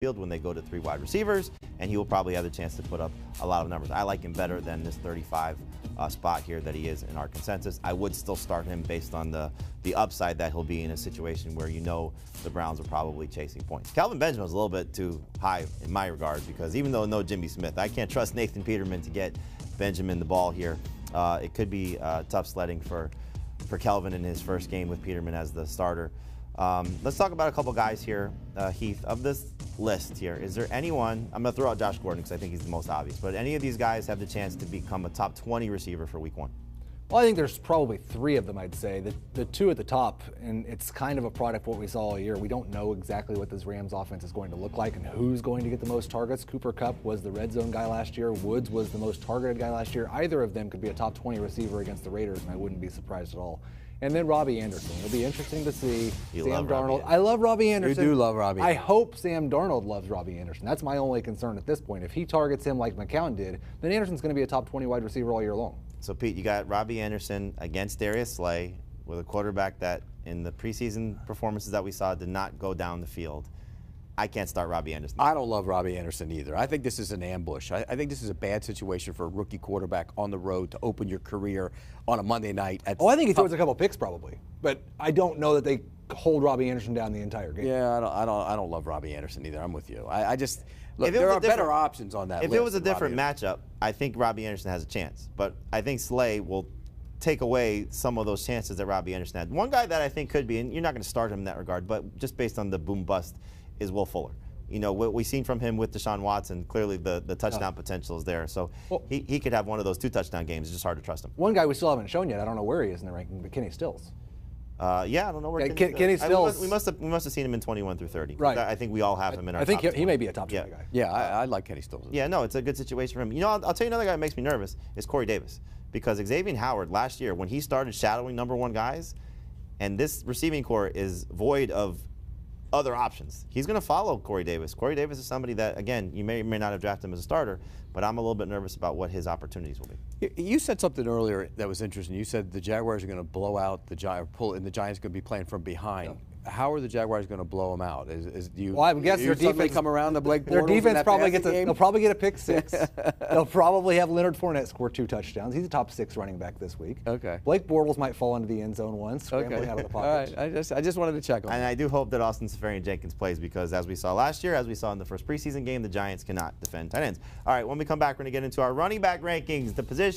field when they go to 3 wide receivers, and he will probably have the chance to put up a lot of numbers. I like him better than this 35 spot here that he is in our consensus. I would still start him based on the upside that he'll be in a situation where the Browns are probably chasing points. Kelvin Benjamin is a little bit too high in my regard because even though no Jimmy Smith, I can't trust Nathan Peterman to get Benjamin the ball here. It could be tough sledding for Kelvin in his first game with Peterman as the starter. Let's talk about a couple guys here. Heath, of this list here, is there anyone, I'm going to throw out Josh Gordon because I think he's the most obvious, but any of these guys have the chance to become a top 20 receiver for week 1? Well, I think there's probably 3 of them, I'd say. The 2 at the top, and it's kind of a product of what we saw all year. We don't know exactly what this Rams offense is going to look like and who's going to get the most targets. Cooper Kupp was the red zone guy last year. Woods was the most targeted guy last year. Either of them could be a top 20 receiver against the Raiders, and I wouldn't be surprised at all. And then Robbie Anderson. It'll be interesting to see Sam Darnold. I love Robbie Anderson. You do love Robbie. I hope Sam Darnold loves Robbie Anderson. That's my only concern at this point. If he targets him like McCown did, then Anderson's going to be a top 20 wide receiver all year long. So, Pete, you got Robbie Anderson against Darius Slay with a quarterback that in the preseason performances that we saw did not go down the field. I can't start Robbie Anderson. I don't love Robbie Anderson either. I think this is an ambush. I think this is a bad situation for a rookie quarterback on the road to open your career on a Monday night. I think he throws a couple picks probably, but I don't know that they hold Robbie Anderson down the entire game. Yeah, I don't love Robbie Anderson either. I'm with you. I just look, there are better options on that list. If it was a different matchup, I think Robbie Anderson has a chance, but I think Slay will take away some of those chances that Robbie Anderson had. One guy that I think could be, and you're not going to start him in that regard, but just based on the boom bust, is Will Fuller. You know, what we've seen from him with Deshaun Watson, clearly the touchdown potential is there. So he could have one of those 2 touchdown games. It's just hard to trust him. One guy we still haven't shown yet, I don't know where he is in the ranking, but Kenny Stills. Yeah, I don't know where Kenny Stills. We must have seen him in 21 through 30. Right. I think we all have him in our I think top he may be a top 20 guy. Yeah, I like Kenny Stills. Yeah, no, it's a good situation for him. You know, I'll tell you another guy that makes me nervous is Corey Davis. Because Xavier Howard last year, when he started shadowing #1 guys, and this receiving corps is void of other options, he's going to follow Corey Davis. Corey Davis is somebody that, again, you may or may not have drafted him as a starter, but I'm a little bit nervous about what his opportunities will be. You said something earlier that was interesting. You said the Jaguars are going to blow out the Giants, and the Giants are going to be playing from behind. Yeah. How are the Jaguars going to blow them out? Well, I guess their defense come around to Blake Bortles. Their defense probably they'll probably get a pick 6. They'll probably have Leonard Fournette score 2 touchdowns. He's a top 6 running back this week. Okay. Blake Bortles might fall into the end zone once, scrambling out of the pocket. All right. I just wanted to check on And I do hope that Austin Seferian-Jenkins plays because as we saw last year, as we saw in the first preseason game, the Giants cannot defend tight ends. All right, when we come back, we're going to get into our running back rankings, the position.